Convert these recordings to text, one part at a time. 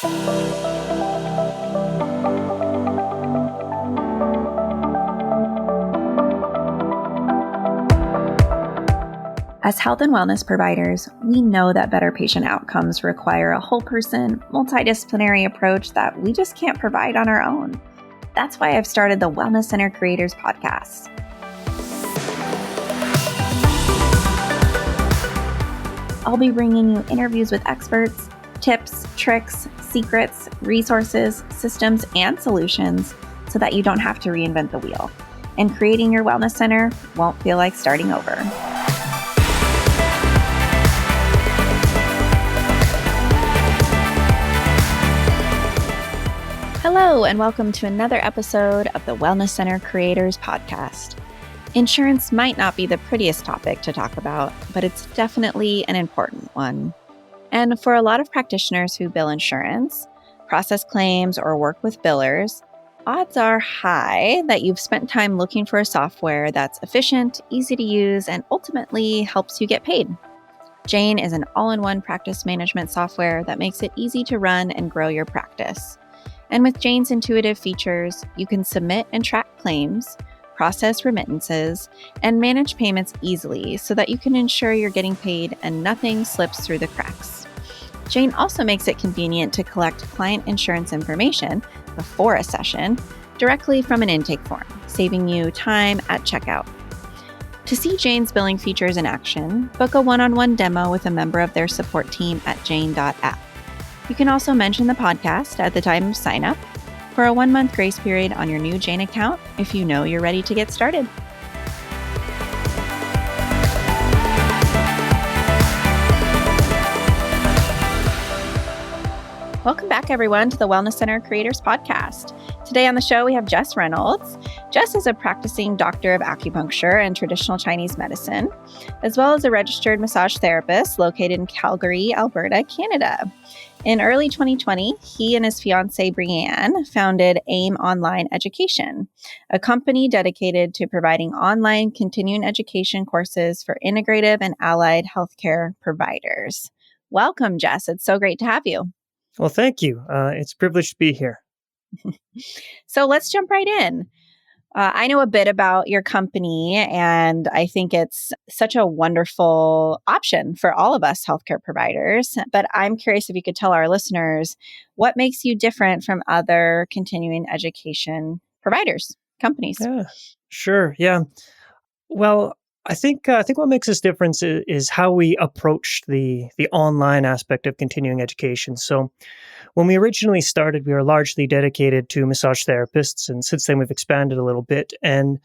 As health and wellness providers, we know that better patient outcomes require a whole person, multidisciplinary approach that we just can't provide on our own. That's why I've started the Wellness Center Creators Podcast. I'll be bringing you interviews with experts, tips, tricks, secrets, resources, systems, and solutions so that you don't have to reinvent the wheel. And creating your wellness center won't feel like starting over. Hello, and welcome to another episode of the Wellness Center Creators Podcast. Insurance might not be the prettiest topic to talk about, but it's definitely an important one. And for a lot of practitioners who bill insurance, process claims, or work with billers, odds are high that you've spent time looking for a software that's efficient, easy to use, and ultimately helps you get paid. Jane is an all-in-one practice management software that makes it easy to run and grow your practice. And with Jane's intuitive features, you can submit and track claims, process remittances, and manage payments easily so that you can ensure you're getting paid and nothing slips through the cracks. Jane also makes it convenient to collect client insurance information before a session directly from an intake form, saving you time at checkout. To see Jane's billing features in action, book a one-on-one demo with a member of their support team at jane.app. You can also mention the podcast at the time of sign up for a 1-month grace period on your new Jane account if you know you're ready to get started. Welcome back, everyone, to the Wellness Center Creators Podcast. Today on the show, we have Jess Reynolds. Jess is a practicing doctor of acupuncture and traditional Chinese medicine, as well as a registered massage therapist located in Calgary, Alberta, Canada. In early 2020, he and his fiancée, Brianne, founded AIM Online Education, a company dedicated to providing online continuing education courses for integrative and allied healthcare providers. Welcome, Jess. It's so great to have you. Well, thank you. It's a privilege to be here. So let's jump right in. I know a bit about your company, and I think it's such a wonderful option for all of us healthcare providers. But I'm curious if you could tell our listeners what makes you different from other continuing education providers, companies. Yeah, sure. Yeah. Well, I think what makes us different is how we approach the online aspect of continuing education. So when we originally started, we were largely dedicated to massage therapists, and since then we've expanded a little bit. And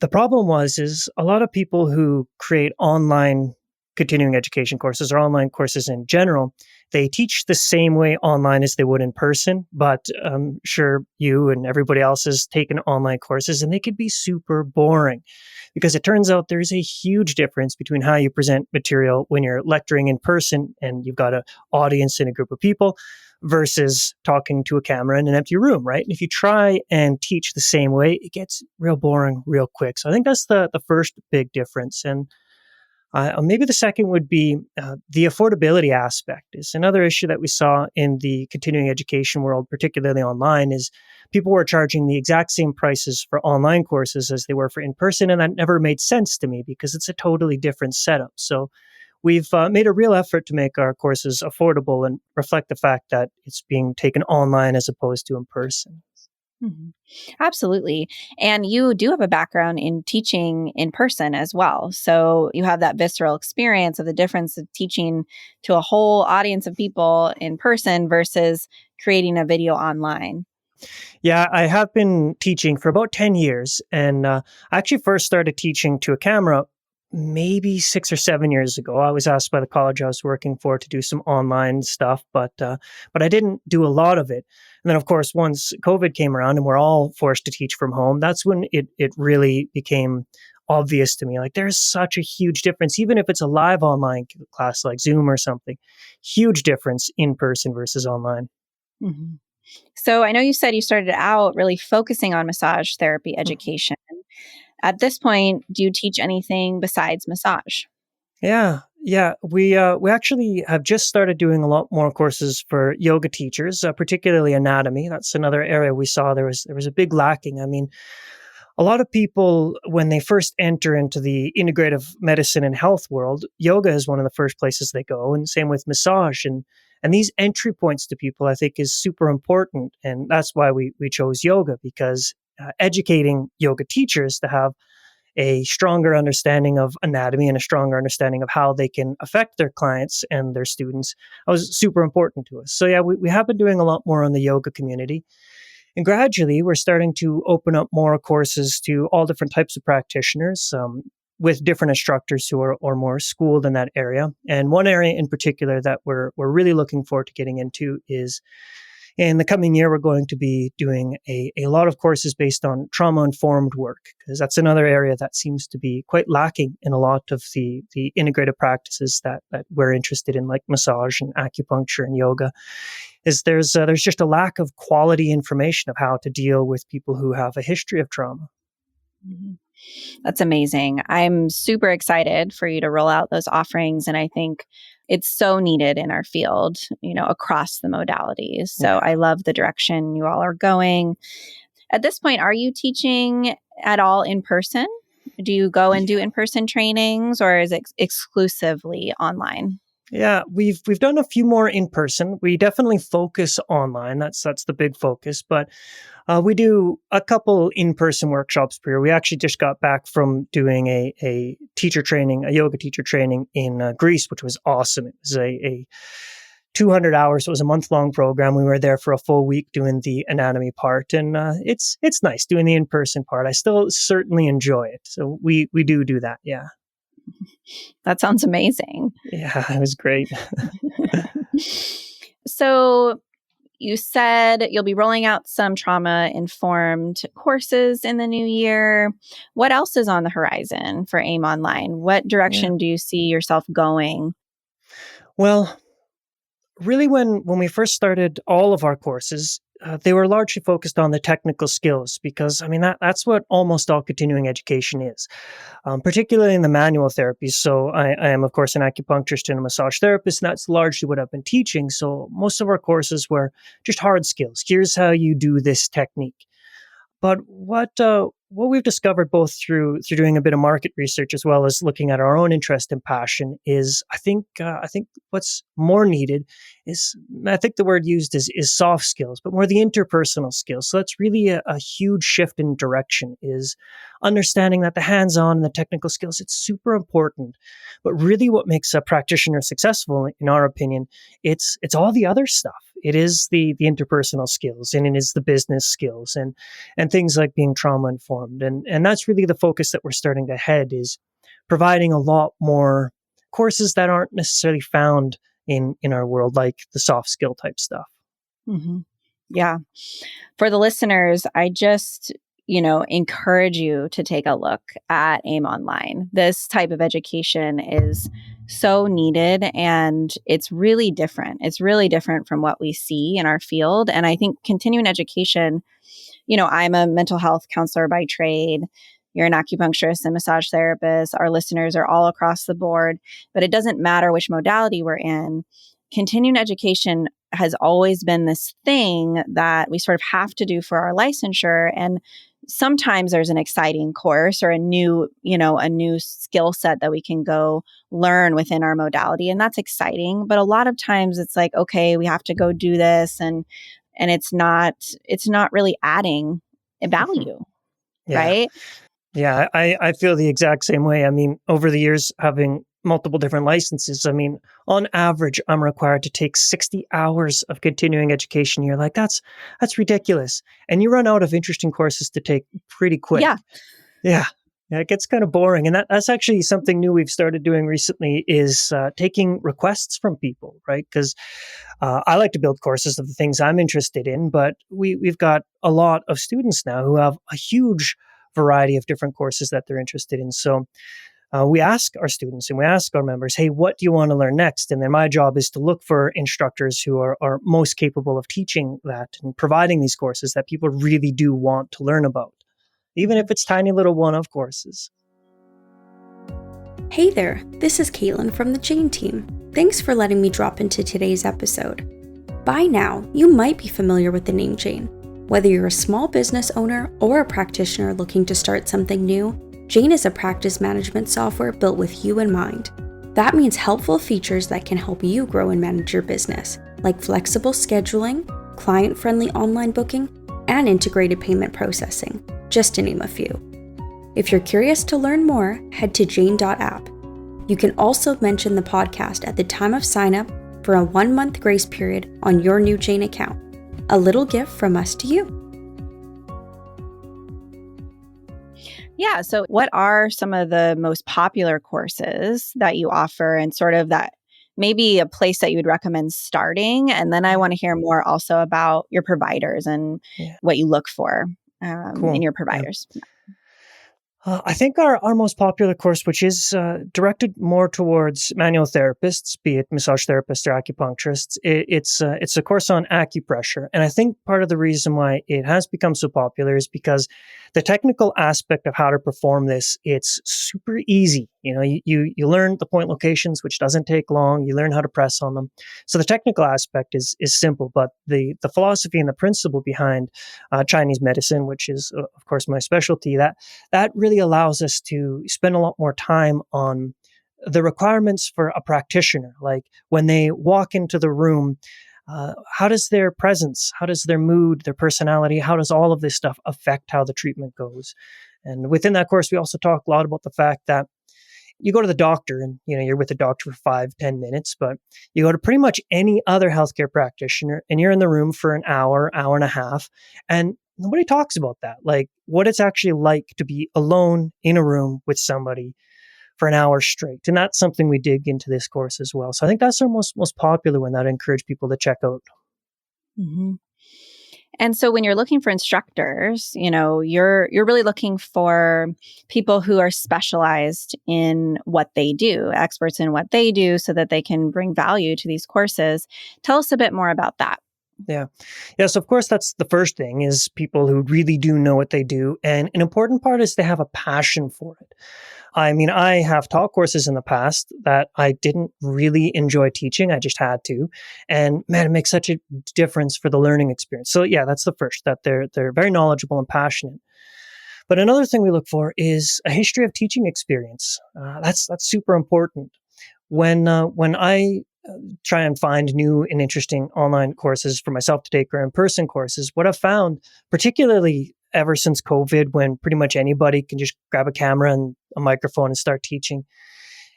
the problem is a lot of people who create online continuing education courses or online courses in general, they teach the same way online as they would in person, but I'm sure you and everybody else has taken online courses, and they could be super boring because it turns out there's a huge difference between how you present material when you're lecturing in person and you've got an audience and a group of people versus talking to a camera in an empty room, right? And if you try and teach the same way, it gets real boring real quick. So I think that's the first big difference. And maybe the second would be the affordability aspect is another issue that we saw in the continuing education world, particularly online, is people were charging the exact same prices for online courses as they were for in-person. And that never made sense to me because it's a totally different setup. So we've made a real effort to make our courses affordable and reflect the fact that it's being taken online as opposed to in person. Mm-hmm. Absolutely. And you do have a background in teaching in person as well. So you have that visceral experience of the difference of teaching to a whole audience of people in person versus creating a video online. Yeah, I have been teaching for about 10 years. And I actually first started teaching to a camera maybe 6 or 7 years ago. I was asked by the college I was working for to do some online stuff, but I didn't do a lot of it. And then, of course, once COVID came around and we're all forced to teach from home, that's when it really became obvious to me. Like, there's such a huge difference, even if it's a live online class like Zoom or something, huge difference in person versus online. Mm-hmm. So I know you said you started out really focusing on massage therapy education. At this point, do you teach anything besides massage? Yeah. Yeah, we actually have just started doing a lot more courses for yoga teachers, particularly anatomy. That's another area we saw there was a big lacking. I mean, a lot of people, when they first enter into the integrative medicine and health world, yoga is one of the first places they go, and same with massage. And these entry points to people, I think, is super important, and that's why we chose yoga, because educating yoga teachers to have a stronger understanding of anatomy and a stronger understanding of how they can affect their clients and their students was super important to us. So yeah, we have been doing a lot more on the yoga community. And gradually, we're starting to open up more courses to all different types of practitioners, with different instructors who are more schooled in that area. And one area in particular that we're really looking forward to getting into is in the coming year, we're going to be doing a lot of courses based on trauma-informed work, because that's another area that seems to be quite lacking in a lot of the integrative practices that we're interested in, like massage and acupuncture and yoga. Is there's just a lack of quality information of how to deal with people who have a history of trauma. Mhm. That's amazing. I'm super excited for you to roll out those offerings. And I think it's so needed in our field, across the modalities. So Yeah. I love the direction you all are going. At this point, are you teaching at all in person? Do you go and do in-person trainings, or is it exclusively online? Yeah, we've done a few more in person. We definitely focus online. That's the big focus, but we do a couple in person workshops per year. We actually just got back from doing a teacher training, a yoga teacher training in Greece, which was awesome. It was a 200 hours. It was a month-long program. We were there for a full week doing the anatomy part, and it's nice doing the in person part. I still certainly enjoy it, so we do that. Yeah, That sounds amazing. yeah, it was great. So you said you'll be rolling out some trauma informed courses in the new year. What else is on the horizon for AIM Online? What Yeah. direction do you see yourself going? Well, really, when we first started all of our courses, they were largely focused on the technical skills, because I mean that's what almost all continuing education is, particularly in the manual therapies. So I am of course an acupuncturist and a massage therapist, and that's largely what I've been teaching. So most of our courses were just hard skills. Here's how you do this technique. But what we've discovered, both through doing a bit of market research as well as looking at our own interest and passion, is I think what's more needed is, I think the word used is soft skills, but more the interpersonal skills. So that's really a huge shift in direction, is understanding that the hands-on and the technical skills, it's super important. But really, what makes a practitioner successful, in our opinion, it's all the other stuff. It is the interpersonal skills, and it is the business skills, and things like being trauma informed. And that's really the focus that we're starting to head, is providing a lot more courses that aren't necessarily found in our world, like the soft skill type stuff. Hmm. Yeah. For the listeners, I just, encourage you to take a look at AIM Online. This type of education is so needed, and it's really different. It's really different from what we see in our field. And I think continuing education, I'm a mental health counselor by trade. You're an acupuncturist and massage therapist. Our listeners are all across the board, but it doesn't matter which modality we're in. Continuing education has always been this thing that we sort of have to do for our licensure. And sometimes there's an exciting course or a new skill set that we can go learn within our modality. And that's exciting. But a lot of times it's like, okay, we have to go do this, and it's not really adding a Mhm. value, Yeah. right? Yeah, I feel the exact same way. I mean, over the years, having multiple different licenses, I mean, on average, I'm required to take 60 hours of continuing education. You're like, that's ridiculous. And you run out of interesting courses to take pretty quick. Yeah. Yeah. Yeah, it gets kind of boring. And that's actually something new we've started doing recently, is taking requests from people, right? Because I like to build courses of the things I'm interested in, but we've got a lot of students now who have a huge variety of different courses that they're interested in. So we ask our students and we ask our members, hey, what do you want to learn next? And then my job is to look for instructors who are most capable of teaching that and providing these courses that people really do want to learn about, even Mhm. if it's tiny little one-off courses. Hey there, this is Caitlin from the Jane team. Thanks for letting me drop into today's episode. By now, you might be familiar with the name Jane. Whether you're a small business owner or a practitioner looking to start something new, Jane is a practice management software built with you in mind. That means helpful features that can help you grow and manage your business, like flexible scheduling, client-friendly online booking, and integrated payment processing, just to name a few. If you're curious to learn more, head to jane.app. You can also mention the podcast at the time of sign up for a 1-month grace period on your new Jane account. A little gift from us to you. Yeah. So, what are some of the most popular courses that you offer, and sort of that maybe a place that you would recommend starting? And then I want to hear more also about your providers and Yeah, what you look for in cool. your Yeah. providers. I think our most popular course, which is directed more towards manual therapists, be it massage therapists or acupuncturists, it's a course on acupressure. And I think part of the reason why it has become so popular is because the technical aspect of how to perform this, it's super easy. You learn the point locations, which doesn't take long. You learn how to press on them. So the technical aspect is simple, but the philosophy and the principle behind Chinese medicine, which is of course my specialty, that really allows us to spend a lot more time on the requirements for a practitioner. Like when they walk into the room, how does their presence, how does their mood, their personality, how does all of this stuff affect how the treatment goes? And within that course, we also talk a lot about the fact that you go to the doctor and you're with the doctor for 5-10 minutes, but you go to pretty much any other healthcare practitioner and you're in the room for an hour, hour and a half, and nobody talks about that, like what it's actually like to be alone in a room with somebody for an hour straight. And that's something we dig into this course as well. So I think that's our most popular one that I encourage people to check out. Mm-hmm. And so when you're looking for instructors, you're really looking for people who are specialized in what they do, experts in what they do, so that they can bring value to these courses. Tell us a bit more about that. Yeah. Yeah. So of course that's the first thing, is people who really do know what they do. And an important part is they have a passion for it. I mean, I have taught courses in the past that I didn't really enjoy teaching. I just had to. And man, it makes such a difference for the learning experience. So yeah, that's the first, that they're very knowledgeable and passionate. But another thing we look for is a history of teaching experience. That's super important. When I try and find new and interesting online courses for myself to take, or in-person courses, what I've found, particularly ever since COVID, when pretty much anybody can just grab a camera and a microphone and start teaching,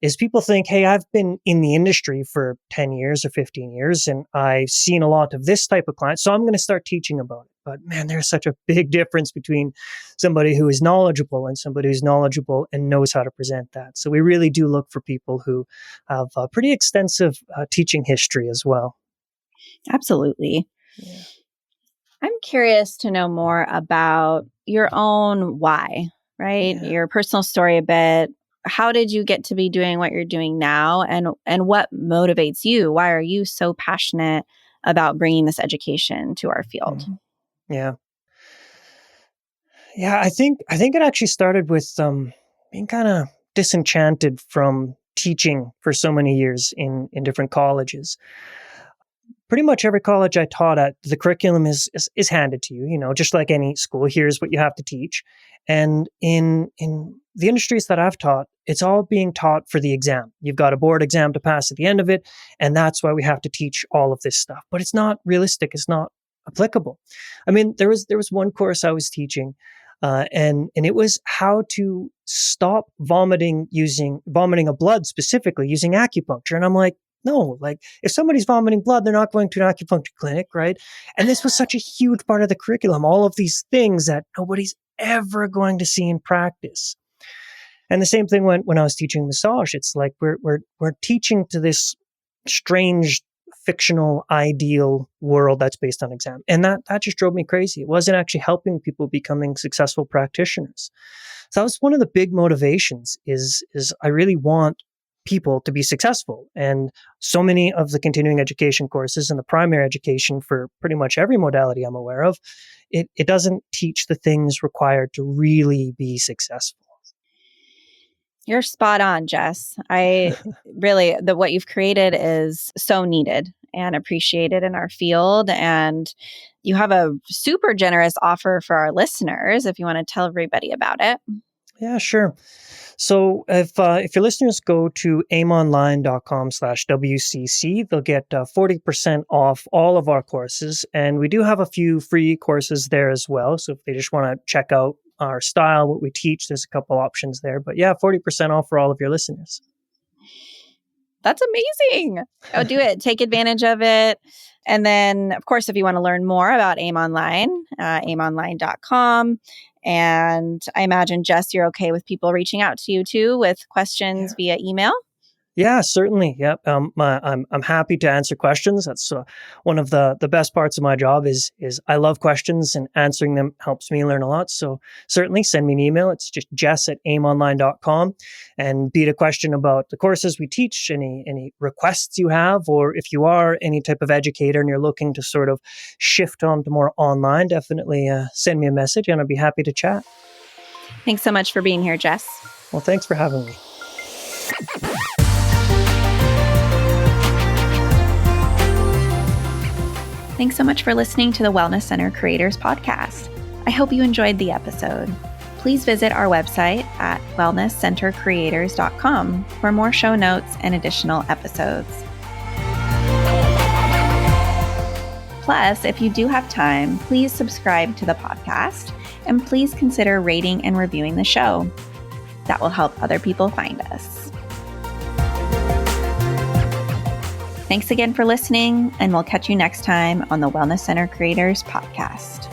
is people think, hey, I've been in the industry for 10 years or 15 years and I've seen a lot of this type of client, so I'm going to start teaching about it. But man, there's such a big difference between somebody who is knowledgeable and somebody who's knowledgeable and knows how to present that. So we really do look for people who have a pretty extensive teaching history as well. Absolutely. Yeah. I'm curious to know more about your own why, right? Yeah. Your personal story a bit. How did you get to be doing what you're doing now, and what motivates you? Why are you so passionate about bringing this education to our field? Yeah. Yeah, I think it actually started with being kind of disenchanted from teaching for so many years in different colleges. Pretty much every college I taught at, the curriculum is handed to you, just like any school. Here's what you have to teach. And in the industries that I've taught, it's all being taught for the exam. You've got a board exam to pass at the end of it, and that's why we have to teach all of this stuff. But it's not realistic. It's not applicable. I mean, there was one course I was teaching, and it was how to stop vomiting a blood, specifically using acupuncture. And I'm like, no, like if somebody's vomiting blood, they're not going to an acupuncture clinic, right? And this was such a huge part of the curriculum, all of these things that nobody's ever going to see in practice. And the same thing when I was teaching massage. It's like we're teaching to this strange fictional ideal world that's based on exam. And that just drove me crazy. It wasn't actually helping people becoming successful practitioners. So that was one of the big motivations, is I really want people to be successful. And so many of the continuing education courses and the primary education for pretty much every modality I'm aware of, it doesn't teach the things required to really be successful. You're spot on, Jess. I really, what you've created is so needed and appreciated in our field. And you have a super generous offer for our listeners if you want to tell everybody about it. Yeah, sure. So if your listeners go to aimonline.com/WCC, they'll get 40% off all of our courses. And we do have a few free courses there as well. So if they just want to check out our style, what we teach, there's a couple options there. But yeah, 40% off for all of your listeners. That's amazing. Oh, do it. Take advantage of it. And then, of course, if you want to learn more about AIM Online, aimonline.com. And I imagine, Jess, you're okay with people reaching out to you too with questions via email? Yeah, certainly. Yep. I'm happy to answer questions. That's one of the best parts of my job is I love questions, and answering them helps me learn a lot. So certainly send me an email. It's just jess@aimonline.com, and be it a question about the courses we teach, any requests you have, or if you are any type of educator and you're looking to sort of shift on to more online, definitely send me a message and I'd be happy to chat. Thanks so much for being here, Jess. Well, thanks for having me. Thanks so much for listening to the Wellness Center Creators Podcast. I hope you enjoyed the episode. Please visit our website at wellnesscentercreators.com for more show notes and additional episodes. Plus, if you do have time, please subscribe to the podcast and please consider rating and reviewing the show. That will help other people find us. Thanks again for listening, and we'll catch you next time on the Wellness Center Creators Podcast.